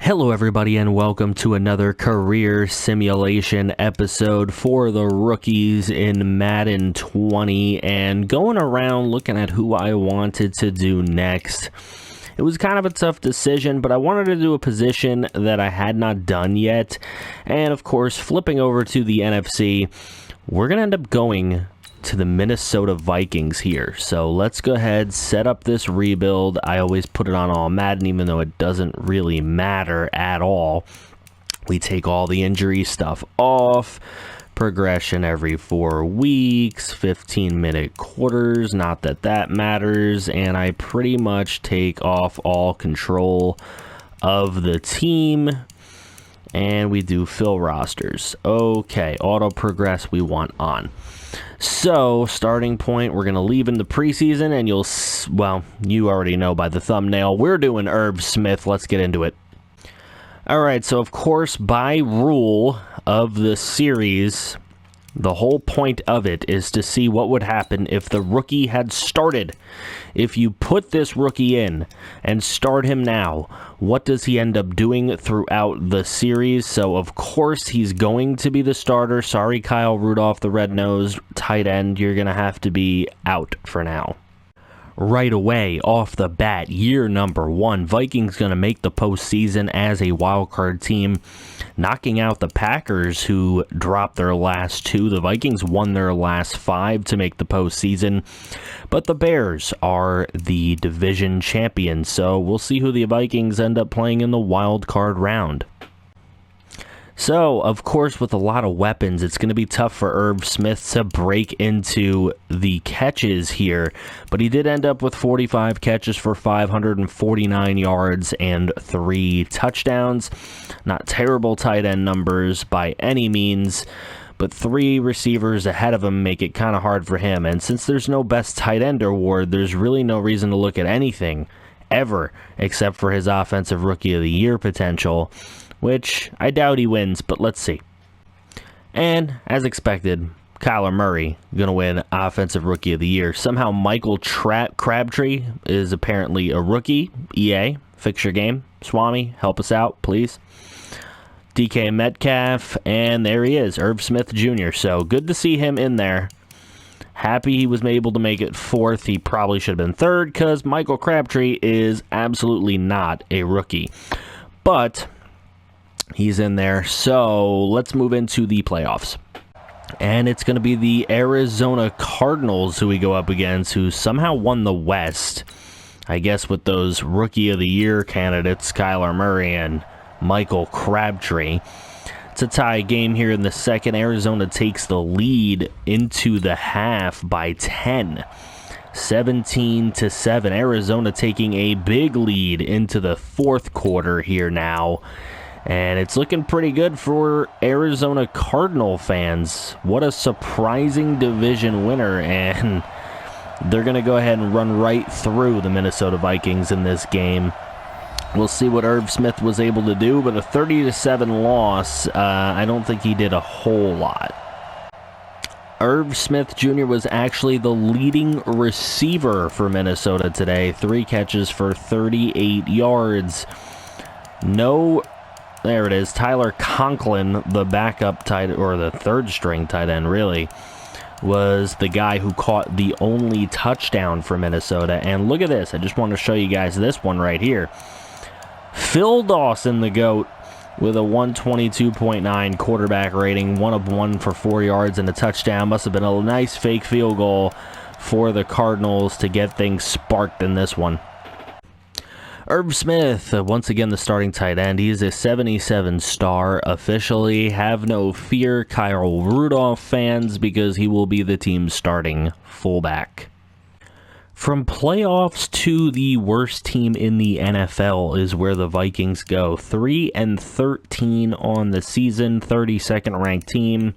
Hello everybody and welcome to another career simulation episode for the rookies in Madden 20, and going around looking at who I wanted to do next. It was kind of a tough decision, but I wanted to do a position that I had not done yet, and of course flipping over to the NFC, we're going to end up going to the Minnesota Vikings here. So let's go ahead, set up this rebuild. I always put it on all Madden, even though it doesn't really matter at all. We take all the injury stuff off, progression every 4 weeks, 15-minute quarters, not that that matters, and I pretty much take off all control of the team, and we do fill rosters. Okay, auto progress we want on. So, starting point, we're going to leave in the preseason, and you already know by the thumbnail, we're doing Irv Smith. Let's get into it. Alright, so of course, by rule of the series, the whole point of it is to see what would happen if the rookie had started. If you put this rookie in and start him now, what does he end up doing throughout the series? So, of course, he's going to be the starter. Sorry, Kyle Rudolph, the red-nosed tight end. You're going to have to be out for now. Right away, off the bat, year number 1, Vikings going to make the postseason as a wildcard team, knocking out the Packers, who dropped their last 2. The Vikings won their last 5 to make the postseason, but the Bears are the division champions, so we'll see who the Vikings end up playing in the wild card round. So, of course, with a lot of weapons, it's going to be tough for Irv Smith to break into the catches here, but he did end up with 45 catches for 549 yards and 3 touchdowns. Not terrible tight end numbers by any means, but 3 receivers ahead of him make it kind of hard for him, and since there's no best tight end award, there's really no reason to look at anything ever except for his Offensive Rookie of the Year potential, which I doubt he wins, but let's see. And, as expected, Kyler Murray going to win Offensive Rookie of the Year. Somehow Michael Crabtree is apparently a rookie. EA, fix your game. Swami, help us out, please. DK Metcalf, and there he is, Irv Smith Jr. So, good to see him in there. Happy he was able to make it 4th. He probably should have been 3rd, because Michael Crabtree is absolutely not a rookie. But he's in there, so let's move into the playoffs. And it's going to be the Arizona Cardinals who we go up against, who somehow won the West. I guess with those Rookie of the Year candidates, Kyler Murray and Michael Crabtree. It's a tie game here in the second. Arizona takes the lead into the half by 10. 17-7. Arizona taking a big lead into the 4th quarter here now. And it's looking pretty good for Arizona Cardinal fans. What a surprising division winner. And they're going to go ahead and run right through the Minnesota Vikings in this game. We'll see what Irv Smith was able to do, but a 30-7 loss, I don't think he did a whole lot. Irv Smith Jr. was actually the leading receiver for Minnesota today. 3 catches for 38 yards. There it is. Tyler Conklin, the backup tight, or the 3rd-string tight end, really, was the guy who caught the only touchdown for Minnesota. And look at this. I just want to show you guys this one right here. Phil Dawson, the GOAT, with a 122.9 quarterback rating, 1 of 1 for 4 yards and a touchdown. Must have been a nice fake field goal for the Cardinals to get things sparked in this one. Irv Smith, once again the starting tight end. He is a 77 star officially. Have no fear, Kyle Rudolph fans, because he will be the team's starting fullback. From playoffs to the worst team in the NFL is where the Vikings go. 3-13 on the season, 32nd ranked team.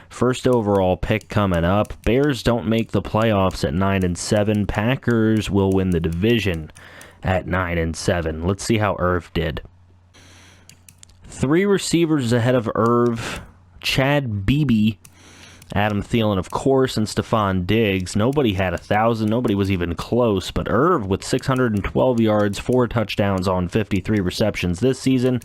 First overall pick coming up. Bears don't make the playoffs at 9-7. Packers will win the division at 9-7. Let's see how Irv did. 3 receivers ahead of Irv. Chad Beebe Adam Thielen, of course, and Stephon Diggs. Nobody had 1,000. Nobody was even close. But Irv with 612 yards, 4 touchdowns on 53 receptions this season.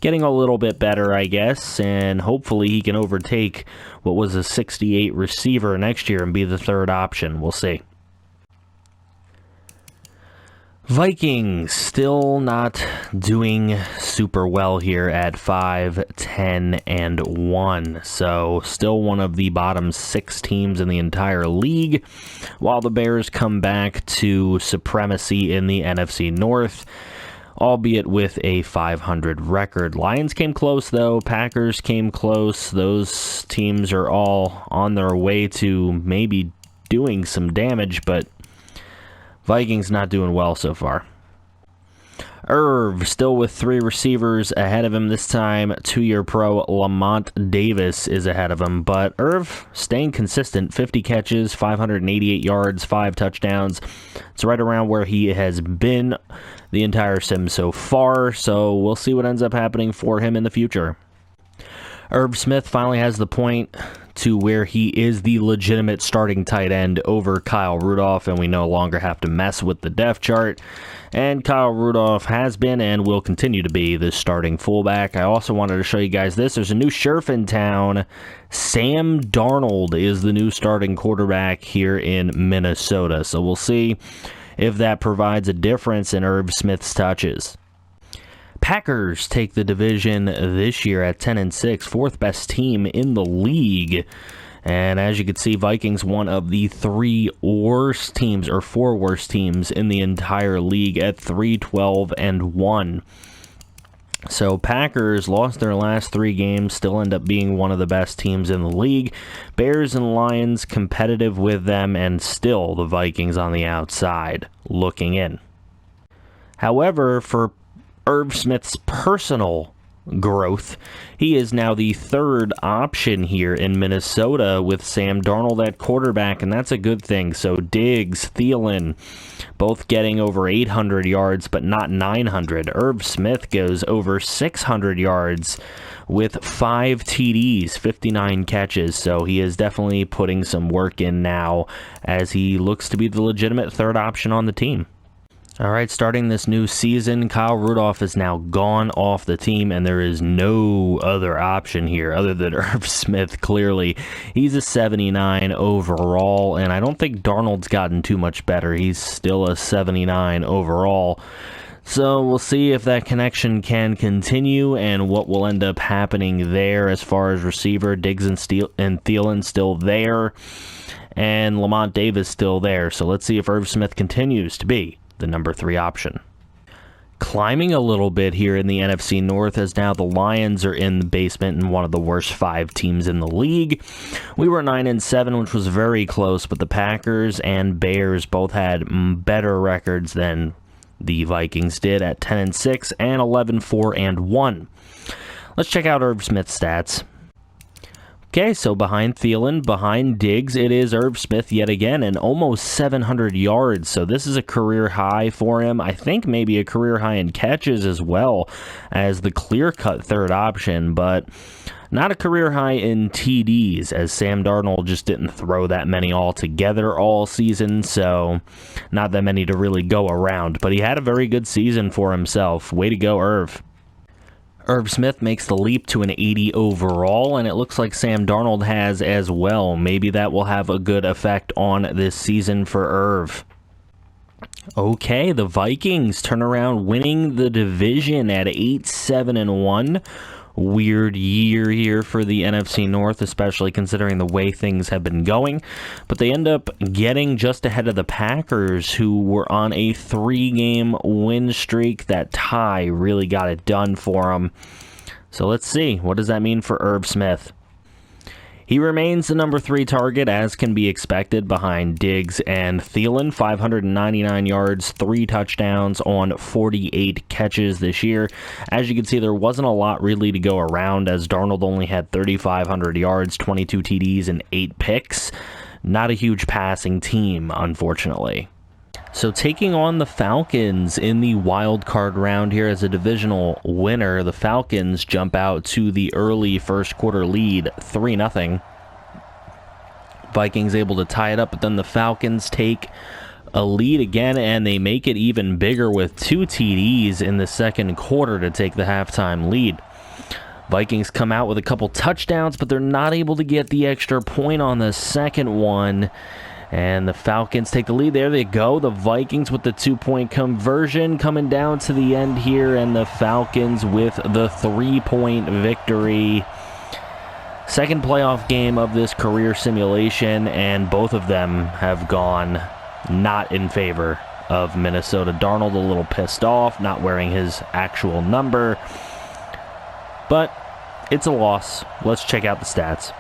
Getting a little bit better, I guess. And hopefully he can overtake what was a 68 receiver next year and be the third option. We'll see. Vikings still not doing super well here at 5-10-1, so still one of the bottom 6 teams in the entire league, while the Bears come back to supremacy in the NFC North, albeit with a 500 record. Lions came close, though. Packers came close. Those teams are all on their way to maybe doing some damage, but Vikings not doing well so far. Irv still with 3 receivers ahead of him this time. 2-year pro Lamont Davis is ahead of him, but Irv staying consistent. 50 catches, 588 yards, 5 touchdowns. It's right around where he has been the entire sim so far, so we'll see what ends up happening for him in the future. Irv Smith finally has the point to where he is the legitimate starting tight end over Kyle Rudolph, and we no longer have to mess with the depth chart. And Kyle Rudolph has been and will continue to be the starting fullback. I also wanted to show you guys this. There's a new sheriff in town. Sam Darnold is the new starting quarterback here in Minnesota. So we'll see if that provides a difference in Irv Smith's touches. Packers take the division this year at 10-6, 4th best team in the league. And as you can see, Vikings one of the 3 worst teams, or 4 worst teams in the entire league at 3-12-1. So Packers lost their last 3 games, still end up being one of the best teams in the league. Bears and Lions competitive with them, and still the Vikings on the outside looking in. However, for Irv Smith's personal growth, he is now the 3rd option here in Minnesota with Sam Darnold at quarterback, and that's a good thing. So Diggs, Thielen, both getting over 800 yards, but not 900. Irv Smith goes over 600 yards with 5 TDs, 59 catches, so he is definitely putting some work in now as he looks to be the legitimate 3rd option on the team. All right, starting this new season, Kyle Rudolph is now gone off the team, and there is no other option here other than Irv Smith, clearly. He's a 79 overall, and I don't think Darnold's gotten too much better. He's still a 79 overall. So we'll see if that connection can continue and what will end up happening there as far as receiver. Diggs and Thielen still there, and Lamont Davis still there. So let's see if Irv Smith continues to be the number 3 option. Climbing a little bit here in the NFC North, as now the Lions are in the basement and one of the worst 5 teams in the league. We were 9-7, which was very close, but the Packers and Bears both had better records than the Vikings did at 10-6 and 11-4-1. Let's check out Irv Smith's stats. Okay, so behind Thielen, behind Diggs, it is Irv Smith yet again, and almost 700 yards. So this is a career high for him. I think maybe a career high in catches as well as the clear-cut 3rd option, but not a career high in TDs, as Sam Darnold just didn't throw that many altogether all season, so not that many to really go around. But he had a very good season for himself. Way to go, Irv. Irv Smith makes the leap to an 80 overall, and it looks like Sam Darnold has as well. Maybe that will have a good effect on this season for Irv. Okay, the Vikings turn around winning the division at 8-7-1. Weird year here for the NFC North, especially considering the way things have been going. But they end up getting just ahead of the Packers, who were on a 3-game win streak. That tie really got it done for them. So let's see. What does that mean for Irv Smith? He remains the number 3 target, as can be expected, behind Diggs and Thielen. 599 yards, 3 touchdowns on 48 catches this year. As you can see, there wasn't a lot really to go around, as Darnold only had 3,500 yards, 22 TDs, and 8 picks. Not a huge passing team, unfortunately. So taking on the Falcons in the wild card round here as a divisional winner, the Falcons jump out to the early first quarter lead, 3-0. Vikings able to tie it up, but then the Falcons take a lead again, and they make it even bigger with 2 TDs in the second quarter to take the halftime lead. Vikings come out with a couple touchdowns, but they're not able to get the extra point on the second one. And the Falcons take the lead. There they go. The Vikings with the 2-point conversion coming down to the end here, and the Falcons with the 3-point victory. Second playoff game of this career simulation, and both of them have gone not in favor of Minnesota. Darnold a little pissed off, not wearing his actual number. But it's a loss. Let's check out the stats.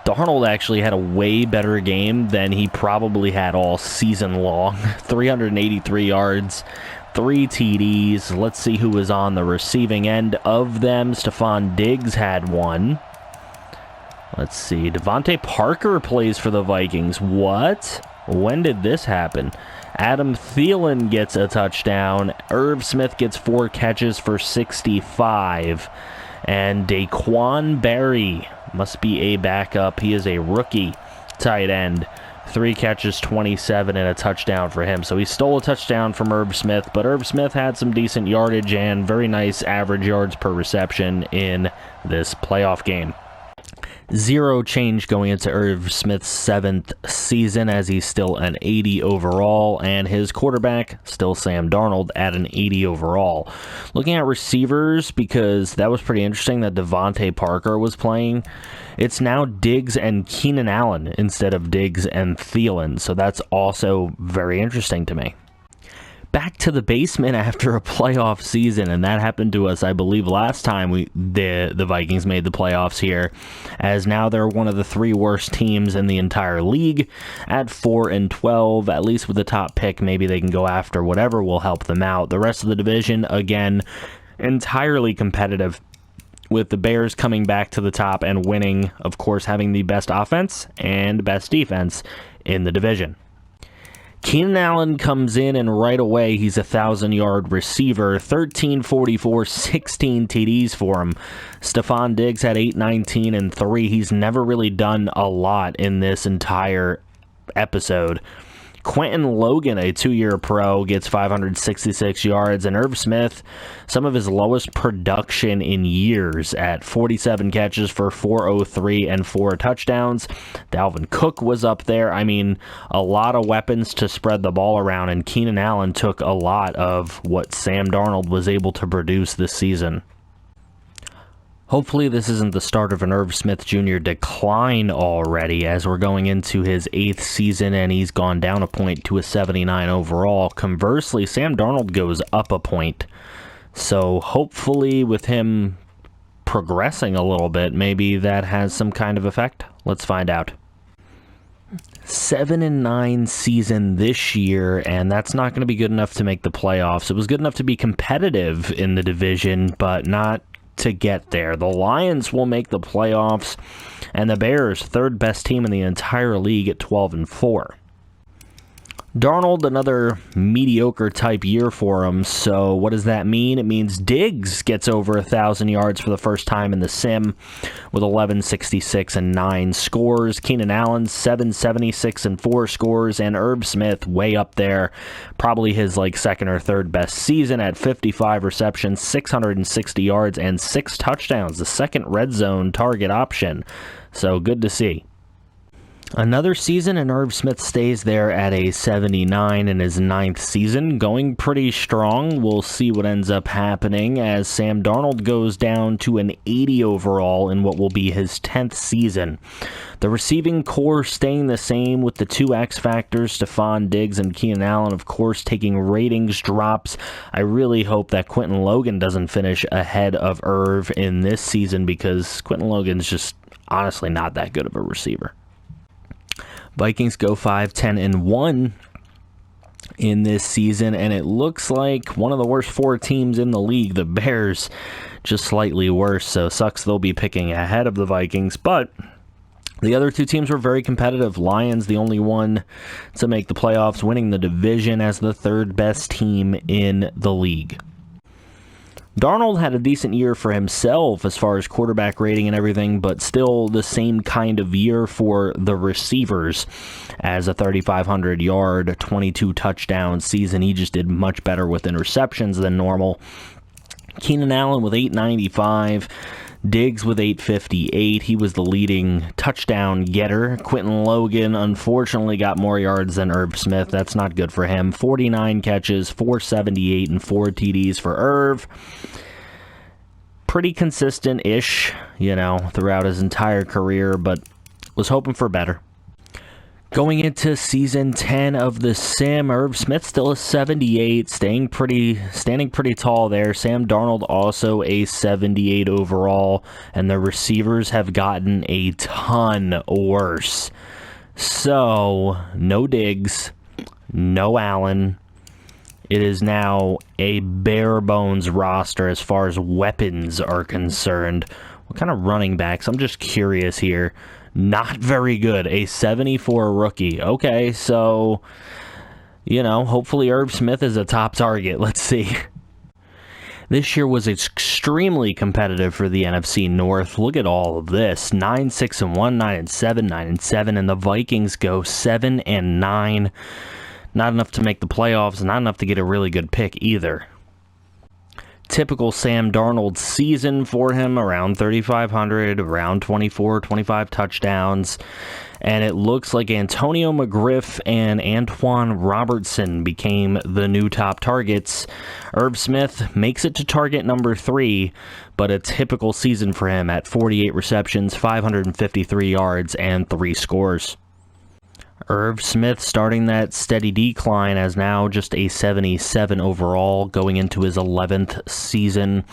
Darnold actually had a way better game than he probably had all season long. 383 yards, 3 TDs. Let's see who was on the receiving end of them. Stephon Diggs had 1. Let's see. Devontae Parker plays for the Vikings. What? When did this happen? Adam Thielen gets a touchdown. Irv Smith gets 4 catches for 65. And Daquan Barry must be a backup. He is a rookie tight end. 3 catches, 27, and a touchdown for him. So he stole a touchdown from Irv Smith, but Irv Smith had some decent yardage and very nice average yards per reception in this playoff game. 0 change going into Irv Smith's 7th season, as he's still an 80 overall, and his quarterback, still Sam Darnold, at an 80 overall. Looking at receivers, because that was pretty interesting that Devontae Parker was playing, it's now Diggs and Keenan Allen instead of Diggs and Thielen, so that's also very interesting to me. Back to the basement after a playoff season, and that happened to us, I believe, last time the Vikings made the playoffs here, as now they're one of the 3 worst teams in the entire league at 4-12. At least with the top pick, maybe they can go after whatever will help them out. The rest of the division, again, entirely competitive, with the Bears coming back to the top and winning, of course, having the best offense and best defense in the division. Keenan Allen comes in, and right away he's a 1,000-yard receiver. 1344, 16 TDs for him. Stephon Diggs had 819 and 3. He's never really done a lot in this entire episode. Quentin Logan, a 2-year pro, gets 566 yards, and Irv Smith, some of his lowest production in years at 47 catches for 403 and 4 touchdowns. Dalvin Cook was up there. I mean, a lot of weapons to spread the ball around, and Keenan Allen took a lot of what Sam Darnold was able to produce this season. Hopefully this isn't the start of an Irv Smith Jr. decline already, as we're going into his 8th season and he's gone down a point to a 79 overall. Conversely, Sam Darnold goes up a point. So hopefully with him progressing a little bit, maybe that has some kind of effect. Let's find out. 7-9 season this year, and that's not going to be good enough to make the playoffs. It was good enough to be competitive in the division, but not to get there. The Lions will make the playoffs, and the Bears, 3rd best team in the entire league at 12-4. Darnold, another mediocre type year for him. So what does that mean? It means Diggs gets over 1,000 yards for the first time in the sim with 1166 and 9 scores. Keenan Allen 776 and 4 scores, and Irv Smith way up there, probably his second or third best season at 55 receptions, 660 yards, and 6 touchdowns. The second red zone target option. So good to see. Another season, and Irv Smith stays there at a 79 in his 9th season, going pretty strong. We'll see what ends up happening as Sam Darnold goes down to an 80 overall in what will be his 10th season. The receiving core staying the same with the 2 X factors, Stephon Diggs and Keenan Allen, of course, taking ratings drops. I really hope that Quentin Logan doesn't finish ahead of Irv in this season, because Quentin Logan's just honestly not that good of a receiver. Vikings go 5-10-1 in this season, and it looks like one of the worst 4 teams in the league. The Bears just slightly worse, so sucks they'll be picking ahead of the Vikings, but the other 2 teams were very competitive. Lions, the only one to make the playoffs, winning the division as the 3rd best team in the league. Darnold had a decent year for himself as far as quarterback rating and everything, but still the same kind of year for the receivers. As a 3,500-yard, 22 touchdown season, he just did much better with interceptions than normal. Keenan Allen with 895, Diggs with 858. He was the leading touchdown getter. Quentin Logan unfortunately got more yards than Irv Smith. That's not good for him. 49 catches, 478, and 4 TDs for Irv. Pretty consistent-ish, throughout his entire career, but was hoping for better. Going into Season 10 of the Sim, Irv Smith still a 78, standing pretty tall there. Sam Darnold also a 78 overall, and the receivers have gotten a ton worse. So, no Diggs, no Allen. It is now a bare-bones roster as far as weapons are concerned. What kind of running backs? I'm just curious here. Not very good. A 74 rookie. Okay, so, hopefully Irv Smith is a top target. Let's see. This year was extremely competitive for the NFC North. Look at all of this. 9-6-1, 9-7, 9-7, and the Vikings go 7-9. Not enough to make the playoffs, not enough to get a really good pick either. Typical Sam Darnold season for him, around 3,500, around 24, 25 touchdowns. And it looks like Antonio McGriff and Antoine Robertson became the new top targets. Irv Smith makes it to target number 3, but a typical season for him at 48 receptions, 553 yards, and 3 scores. Irv Smith starting that steady decline as now just a 77 overall going into his 11th season.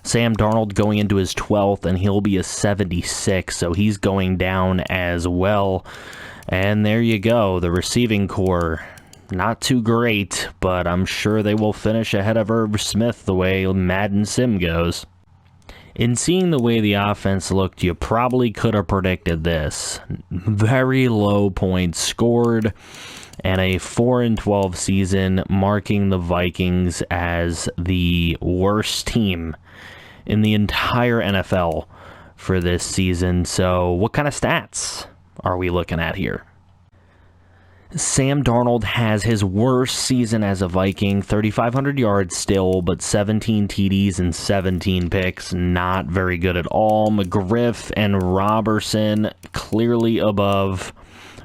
Sam Darnold going into his 12th, and he'll be a 76, so he's going down as well. And there you go, the receiving core. Not too great, but I'm sure they will finish ahead of Irv Smith the way Madden Sim goes. In seeing the way the offense looked, you probably could have predicted this. Very low points scored, and a 4-12 season, marking the Vikings as the worst team in the entire NFL for this season. So what kind of stats are we looking at here? Sam Darnold has his worst season as a Viking, 3,500 yards still, but 17 TDs and 17 picks. Not very good at all. McGriff and Robertson clearly above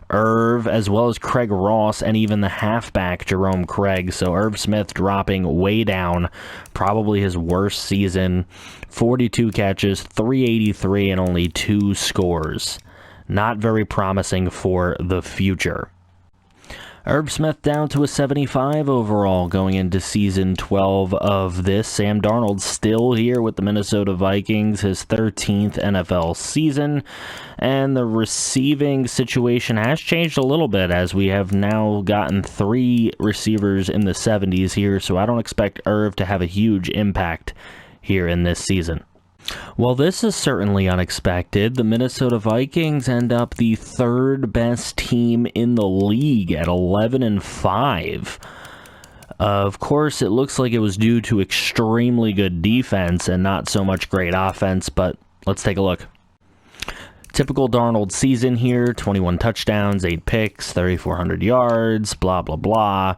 Irv, as well as Craig Ross and even the halfback Jerome Craig. So Irv Smith dropping way down, probably his worst season. 42 catches, 383, and only 2 scores. Not very promising for the future. Irv Smith down to a 75 overall going into Season 12 of this. Sam Darnold still here with the Minnesota Vikings, his 13th NFL season. And the receiving situation has changed a little bit as we have now gotten 3 receivers in the 70s here. So I don't expect Irv to have a huge impact here in this season. Well, this is certainly unexpected. The Minnesota Vikings end up the 3rd best team in the league at 11-5. Of course, it looks like it was due to extremely good defense and not so much great offense, but let's take a look. Typical Darnold season here, 21 touchdowns, 8 picks, 3,400 yards, blah, blah, blah.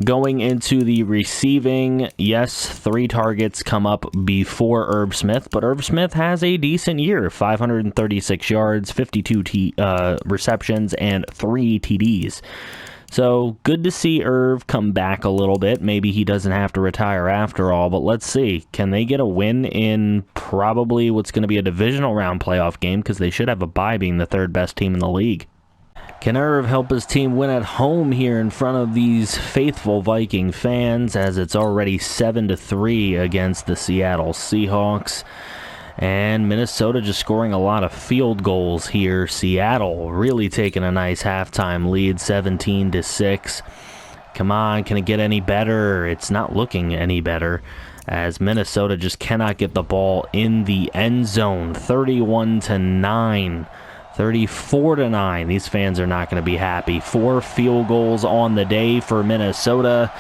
Going into the receiving, yes, 3 targets come up before Irv Smith, but Irv Smith has a decent year, 536 yards, 52 receptions, and 3 TDs. So, good to see Irv come back a little bit. Maybe he doesn't have to retire after all, but let's see. Can they get a win in probably what's going to be a divisional round playoff game, because they should have a bye being the 3rd best team in the league? Can Irv help his team win at home here in front of these faithful Viking fans, as it's already 7-3 against the Seattle Seahawks? And Minnesota just scoring a lot of field goals here. Seattle really taking a nice halftime lead, 17-6. Come on, can it get any better? It's not looking any better, as Minnesota just cannot get the ball in the end zone. 31-9. 34-9. These fans are not going to be happy. 4 field goals on the day for Minnesota.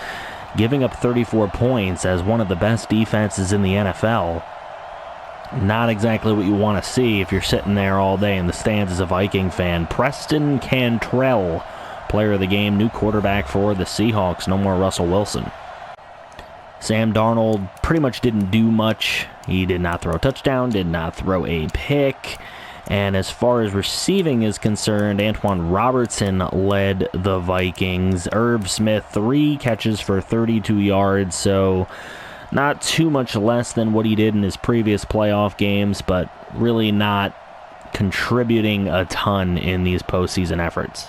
giving up 34 points as one of the best defenses in the NFL. Not exactly what you want to see if you're sitting there all day in the stands as a Viking fan. Preston Cantrell, player of the game, new quarterback for the Seahawks. No more Russell Wilson. Sam Darnold pretty much didn't do much. He did not throw a touchdown, did not throw a pick. And as far as receiving is concerned, Antoine Robertson led the Vikings. Irv Smith, 3 catches for 32 yards, so not too much less than what he did in his previous playoff games, but really not contributing a ton in these postseason efforts.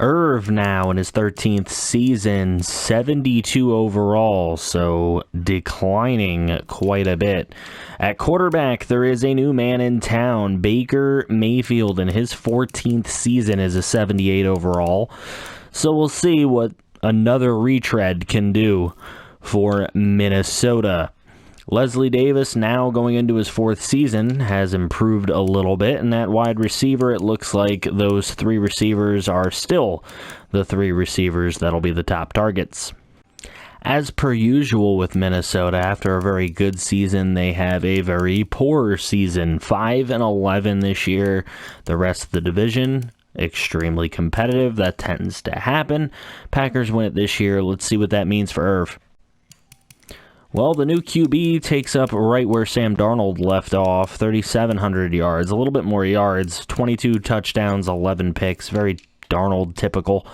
Irv now in his 13th season, 72 overall, so declining quite a bit. At quarterback, there is a new man in town. Baker Mayfield in his 14th season is a 78 overall. So we'll see what another retread can do for Minnesota. Leslie Davis, now going into his 4th season, has improved a little bit. And that wide receiver, it looks like those 3 receivers are still the 3 receivers that'll be the top targets. As per usual with Minnesota, after a very good season, they have a very poor season. 5-11 this year. The rest of the division, extremely competitive. That tends to happen. Packers win it this year. Let's see what that means for Irv. Well, the new QB takes up right where Sam Darnold left off, 3,700 yards, a little bit more yards, 22 touchdowns, 11 picks, very Darnold typical.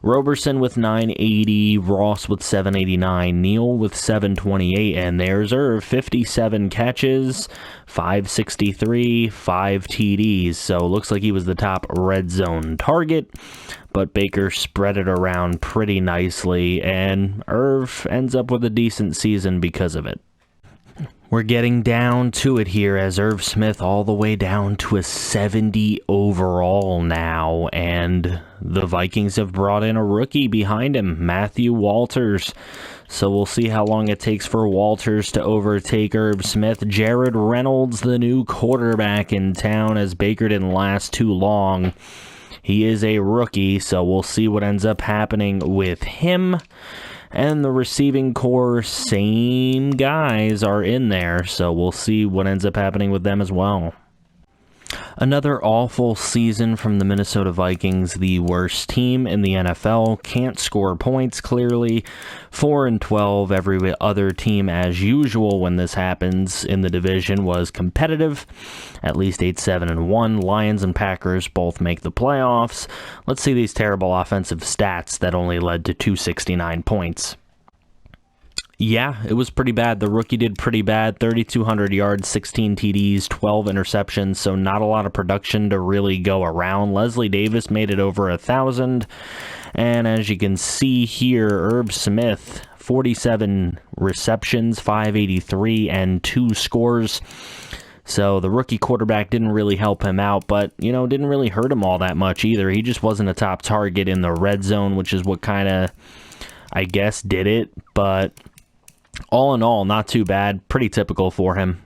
Roberson with 980, Ross with 789, Neal with 728, and there's Irv, 57 catches, 563, 5 TDs, so looks like he was the top red zone target, but Baker spread it around pretty nicely, and Irv ends up with a decent season because of it. We're getting down to it here as Irv Smith all the way down to a 70 overall now, and the Vikings have brought in a rookie behind him, Matthew Walters. So we'll see how long it takes for Walters to overtake Irv Smith. Jared Reynolds, the new quarterback in town, as Baker didn't last too long. He is a rookie, so we'll see what ends up happening with him. And the receiving core, same guys are in there, so we'll see what ends up happening with them as well. Another awful season from the Minnesota Vikings, the worst team in the NFL. Can't score points, clearly. 4-12. Every other team, as usual when this happens in the division, was competitive. At least 8-7-1. Lions and Packers both make the playoffs. Let's see these terrible offensive stats that only led to 269 points. Yeah, it was pretty bad. The rookie did pretty bad. 3,200 yards, 16 TDs, 12 interceptions, so not a lot of production to really go around. Leslie Davis made it over 1,000. And as you can see here, Irv Smith, 47 receptions, 583, and 2 scores. So the rookie quarterback didn't really help him out, but, didn't really hurt him all that much either. He just wasn't a top target in the red zone, which is what kind of, I guess, did it. But all in all, not too bad. Pretty typical for him.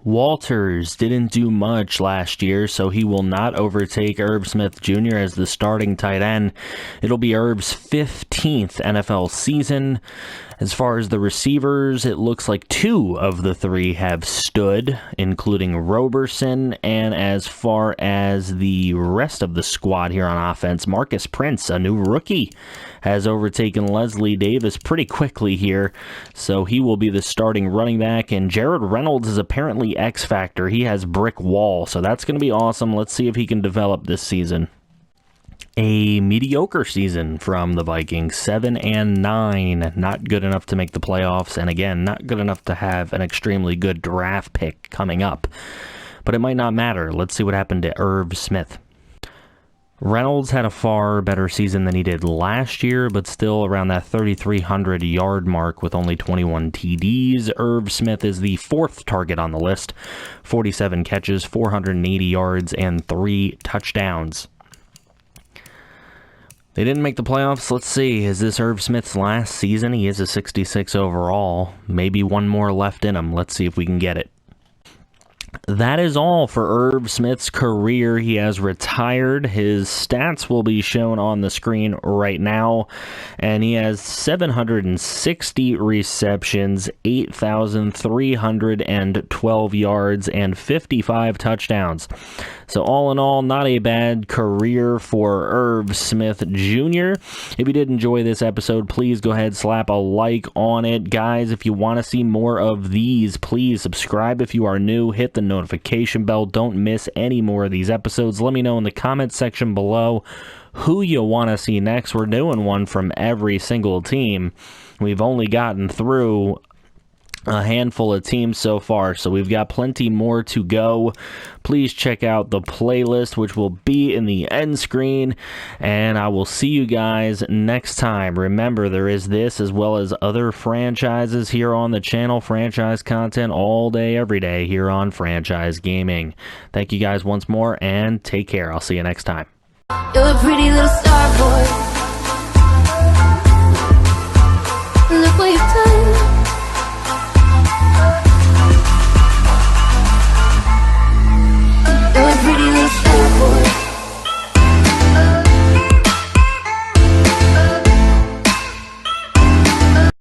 Walters didn't do much last year, so he will not overtake Irv Smith Jr. as the starting tight end. It'll be Irv's 15th NFL season. As far as the receivers, it looks like 2 of the 3 have stood, including Roberson. And as far as the rest of the squad here on offense, Marcus Prince, a new rookie, has overtaken Leslie Davis pretty quickly here. So he will be the starting running back. And Jared Reynolds is apparently X Factor. He has brick wall, so that's going to be awesome. Let's see if he can develop this season. A mediocre season from the Vikings, 7-9, not good enough to make the playoffs, and again, not good enough to have an extremely good draft pick coming up. But it might not matter. Let's see what happened to Irv Smith. Reynolds had a far better season than he did last year, but still around that 3,300 yard mark with only 21 TDs. Irv Smith is the 4th target on the list, 47 catches, 480 yards, and 3 touchdowns. They didn't make the playoffs. Let's see. Is this Irv Smith's last season? He is a 66 overall. Maybe one more left in him. Let's see if we can get it. That is all for Irv Smith's career. He has retired. His stats will be shown on the screen right now, and he has 760 receptions, 8,312 yards, and 55 touchdowns. So all in all, not a bad career for Irv Smith Jr. If you did enjoy this episode, please go ahead, slap a like on it. Guys, if you want to see more of these, please subscribe if you are new. Hit the notification bell. Don't miss any more of these episodes. Let me know in the comments section below who you want to see next. We're doing one from every single team. We've only gotten through a handful of teams so far, so we've got plenty more to go. Please check out the playlist, which will be in the end screen, and I will see you guys next time. Remember, there is this as well as other franchises here on the channel. Franchise content all day, every day here on Franchise Gaming. Thank you guys once more, and take care. I'll see you next time. You're a pretty little star boy.